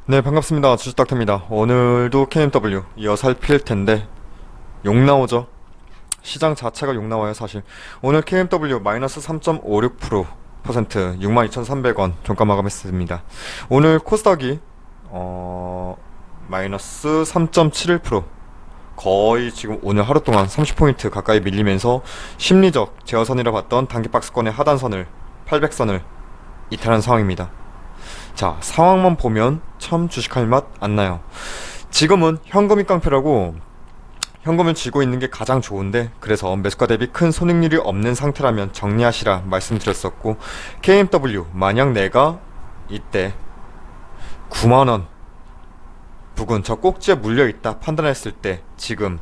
네, 반갑습니다. 주식닥터입니다. 오늘도 KMW 이어 살필 텐데 욕 나오죠? 시장 자체가 욕 나와요, 사실. 오늘 KMW 마이너스 3.56% 62,300원 종가 마감했습니다. 오늘 코스닥이 마이너스 3.71% 거의 지금 오늘 하루 동안 30포인트 가까이 밀리면서 심리적 제어선이라 봤던 단기박스권의 하단선을 800선을 이탈한 상황입니다. 자, 상황만 보면 참 주식할 맛 안 나요. 지금은 현금이 깡패라고 현금을 쥐고 있는 게 가장 좋은데, 그래서 매수가 대비 큰 손익률이 없는 상태라면 정리하시라 말씀드렸었고, KMW 만약 내가 이때 9만원 부근 저 꼭지에 물려있다 판단했을 때 지금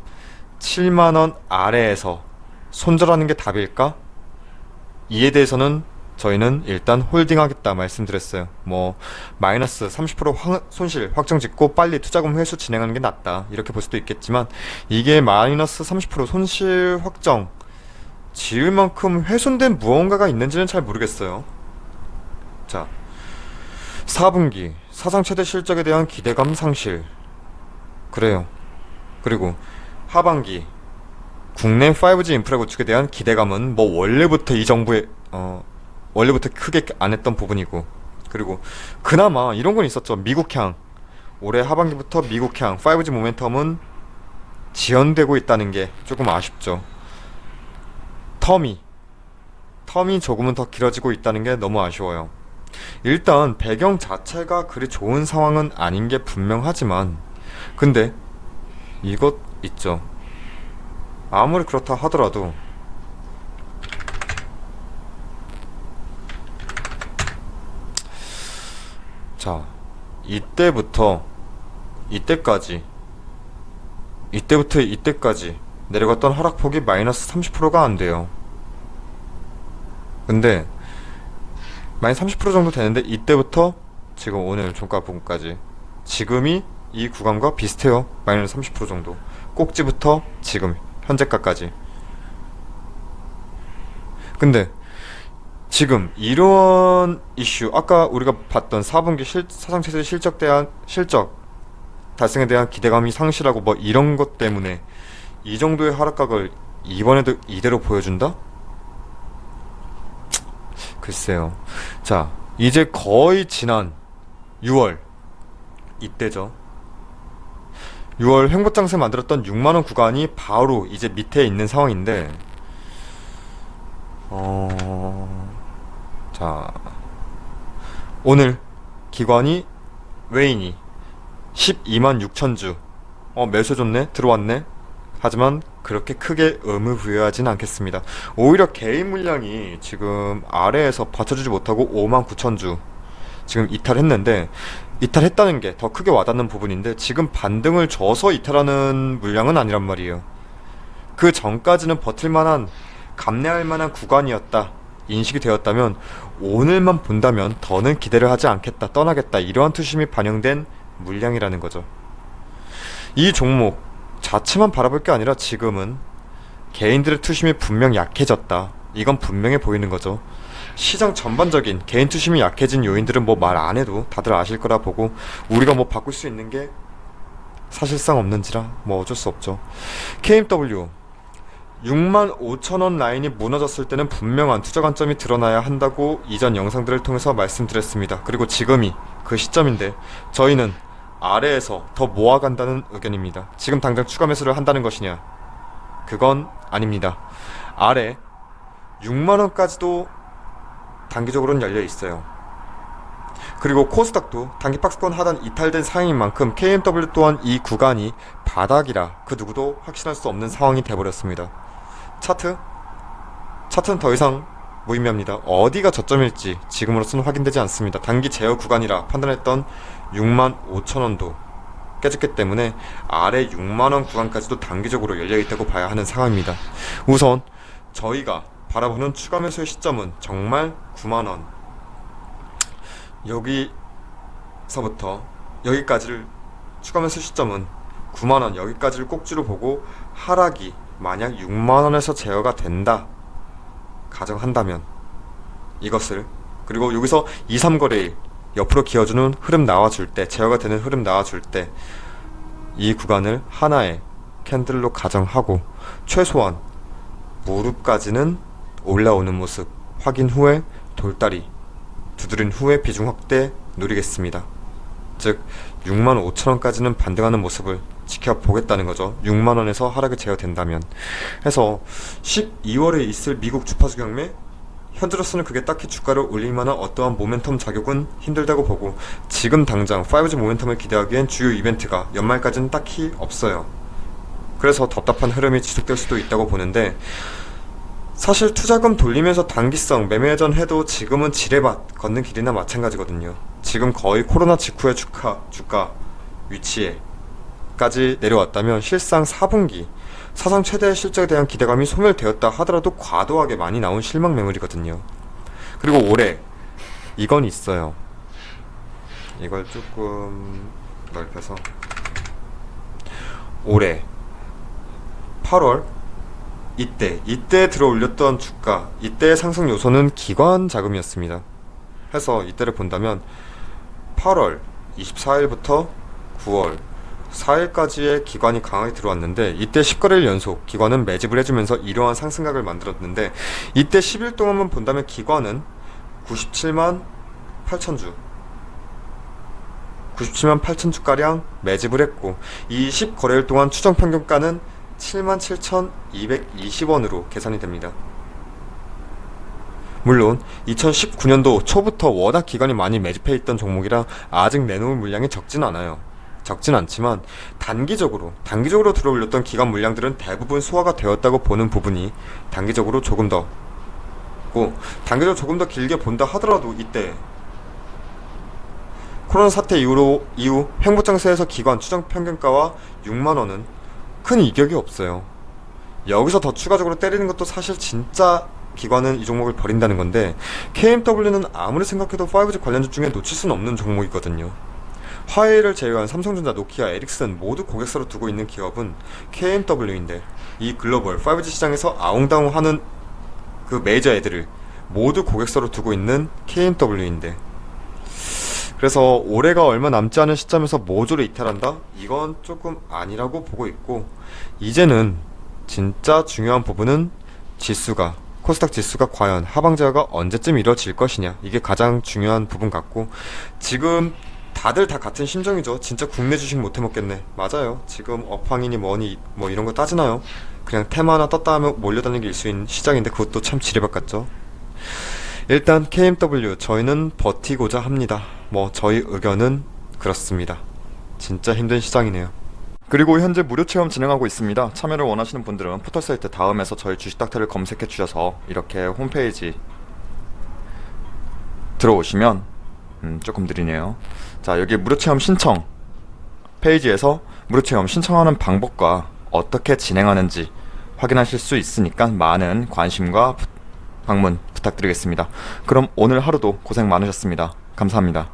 7만원 아래에서 손절하는 게 답일까? 이에 대해서는 저희는 일단 홀딩하겠다 말씀드렸어요. 뭐 마이너스 30% 손실 확정 짓고 빨리 투자금 회수 진행하는 게 낫다, 이렇게 볼 수도 있겠지만, 이게 마이너스 30% 손실 확정 지을 만큼 훼손된 무언가가 있는지는 잘 모르겠어요. 자, 4분기 사상 최대 실적에 대한 기대감 상실, 그래요. 그리고 하반기 국내 5G 인프라 구축에 대한 기대감은 뭐 원래부터 이 정부의 원래부터 크게 안 했던 부분이고, 그리고 그나마 이런 건 있었죠. 미국향, 올해 하반기부터 미국향 5G 모멘텀은 지연되고 있다는 게 조금 아쉽죠. 텀이 조금은 더 길어지고 있다는 게 너무 아쉬워요. 일단 배경 자체가 그리 좋은 상황은 아닌 게 분명하지만, 근데 이것 있죠. 아무리 그렇다 하더라도 자, 이때부터 이때까지 내려갔던 하락폭이 마이너스 30%가 안 돼요. 근데 마이너스 30% 정도 되는데, 이때부터 지금 오늘 종가 부분까지 지금이 이 구간과 비슷해요. 마이너스 30% 정도. 꼭지부터 지금 현재가까지. 근데 지금 이런 이슈, 아까 우리가 봤던 4분기 사상체제 실적 달성에 대한 기대감이 상실하고 뭐 이런 것 때문에 이 정도의 하락각을 이번에도 이대로 보여준다? 글쎄요. 자, 이제 거의 지난 6월 이때죠. 6월 횡보장세 만들었던 6만원 구간이 바로 이제 밑에 있는 상황인데, 자, 오늘 기관이 외인이 12만 6천 주 매수해줬네, 들어왔네. 하지만 그렇게 크게 의무부여하진 않겠습니다. 오히려 개인 물량이 지금 아래에서 받쳐주지 못하고 5만 9천 주 지금 이탈했는데, 이탈했다는 게 더 크게 와닿는 부분인데, 지금 반등을 줘서 이탈하는 물량은 아니란 말이에요. 그 전까지는 버틸만한, 감내할 만한 구간이었다 인식이 되었다면, 오늘만 본다면 더는 기대를 하지 않겠다, 떠나겠다, 이러한 투심이 반영된 물량이라는 거죠. 이 종목 자체만 바라볼 게 아니라 지금은 개인들의 투심이 분명 약해졌다, 이건 분명해 보이는 거죠. 시장 전반적인 개인 투심이 약해진 요인들은 뭐 말 안 해도 다들 아실 거라 보고, 우리가 뭐 바꿀 수 있는 게 사실상 없는지라 뭐 어쩔 수 없죠. KMW 65,000원 라인이 무너졌을 때는 분명한 투자 관점이 드러나야 한다고 이전 영상들을 통해서 말씀드렸습니다. 그리고 지금이 그 시점인데, 저희는 아래에서 더 모아간다는 의견입니다. 지금 당장 추가 매수를 한다는 것이냐? 그건 아닙니다. 아래 6만원까지도 단기적으로는 열려 있어요. 그리고 코스닥도 단기 박스권 하단 이탈된 상황인 만큼 KMW 또한 이 구간이 바닥이라 그 누구도 확신할 수 없는 상황이 되어버렸습니다. 차트는 더 이상 무의미합니다. 어디가 저점일지 지금으로서는 확인되지 않습니다. 단기 제어 구간이라 판단했던 65,000원도 깨졌기 때문에 아래 6만원 구간까지도 단기적으로 열려있다고 봐야 하는 상황입니다. 우선 저희가 바라보는 추가 매수의 시점은 정말 9만원, 여기서부터 여기까지를, 추가 매수 시점은 9만원 여기까지를 꼭지로 보고, 하락이 만약 6만원에서 제어가 된다 가정한다면 이것을, 그리고 여기서 2, 3거래일 옆으로 기어주는 흐름 나와줄 때, 제어가 되는 흐름 나와줄 때 이 구간을 하나의 캔들로 가정하고 최소한 무릎까지는 올라오는 모습 확인 후에 돌다리 두드린 후에 비중 확대 누리겠습니다. 즉 65,000원까지는 반등하는 모습을 지켜보겠다는 거죠. 6만원에서 하락이 제어된다면. 해서 12월에 있을 미국 주파수 경매, 현재로서는 그게 딱히 주가를 올릴 만한 어떠한 모멘텀 작용은 힘들다고 보고, 지금 당장 5G 모멘텀을 기대하기엔 주요 이벤트가 연말까지는 딱히 없어요. 그래서 답답한 흐름이 지속될 수도 있다고 보는데, 사실 투자금 돌리면서 단기성 매매전 해도 지금은 지뢰밭 걷는 길이나 마찬가지거든요. 지금 거의 코로나 직후의 주가 위치에까지 내려왔다면 실상 4분기 사상 최대의 실적에 대한 기대감이 소멸되었다 하더라도 과도하게 많이 나온 실망 매물이거든요. 그리고 올해 이건 있어요. 이걸 조금 넓혀서, 올해 8월 이때 들어 올렸던 주가, 이때의 상승 요소는 기관 자금이었습니다. 해서 이때를 본다면 8월 24일부터 9월 4일까지의 기관이 강하게 들어왔는데, 이때 10거래일 연속 기관은 매집을 해주면서 이러한 상승각을 만들었는데, 이때 10일 동안만 본다면 기관은 97만 8천주 97만 8천주가량 매집을 했고, 이 10거래일 동안 추정평균가는 77,220원으로 계산이 됩니다. 물론 2019년도 초부터 워낙 기관이 많이 매집해 있던 종목이라 아직 내놓을 물량이 적진 않지만 단기적으로 들어올렸던 기관 물량들은 대부분 소화가 되었다고 보는 부분이 단기적으로 조금 더 길게 본다 하더라도, 이때 코로나 사태 이후 횡보장세에서 기관 추정 평균가와 6만원은 큰 이격이 없어요. 여기서 더 추가적으로 때리는 것도 사실 진짜 기관은 이 종목을 버린다는 건데, KMW는 아무리 생각해도 5G 관련주 중에 놓칠 수는 없는 종목이거든요. 화웨이를 제외한 삼성전자, 노키아, 에릭슨 모두 고객사로 두고 있는 기업은 KMW인데, 이 글로벌 5G 시장에서 아웅다웅 하는 그 메이저 애들을 모두 고객사로 두고 있는 KMW인데, 그래서 올해가 얼마 남지 않은 시점에서 모조리 이탈한다? 이건 조금 아니라고 보고 있고, 이제는 진짜 중요한 부분은 코스닥 지수가 과연 하방 제어가 언제쯤 이루어질 것이냐, 이게 가장 중요한 부분 같고, 지금 다들 다 같은 심정이죠. 진짜 국내 주식 못 해먹겠네. 맞아요. 지금 업황이니 뭐니 뭐 이런 거 따지나요? 그냥 테마 하나 떴다 하면 몰려다니는 일수인 시장인데, 그것도 참 지뢰밭 같죠. 일단 KMW 저희는 버티고자 합니다. 저희 의견은 그렇습니다. 진짜 힘든 시장이네요. 그리고 현재 무료 체험 진행하고 있습니다. 참여를 원하시는 분들은 포털사이트 다음에서 저희 주식닥터를 검색해 주셔서 이렇게 홈페이지 들어오시면 조금 느리네요. 자, 여기 무료 체험 신청 페이지에서 무료 체험 신청하는 방법과 어떻게 진행하는지 확인하실 수 있으니까 많은 관심과 방문 부탁드리겠습니다. 그럼 오늘 하루도 고생 많으셨습니다. 감사합니다.